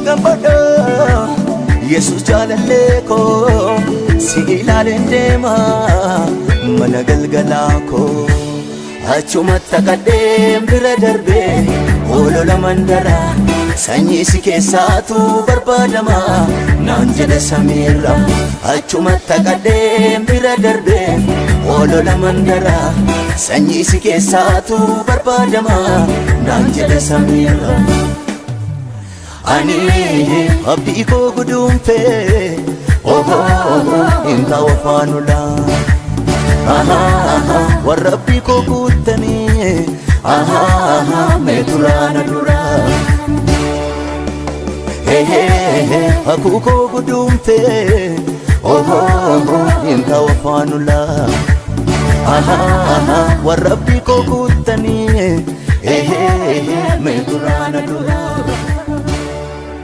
gammadha Yesus jaalallee koo si ilaaleen deema mana galgalaa koo achumatti kadheen bira darbee olola mandara sanyii si keessaatu barbaadama naan jedhe samiirra achumatti kadheen bira darbee olola mandara sanyii si keessaatu barbaadama naan jedhe samiirra ani abdii koo guduunfee inta wafaanula warra abdii koo guuttanii mee duraana dura akuu koo guduunfee inta wafaanula warra abdii koo guuttanii mee duraana dura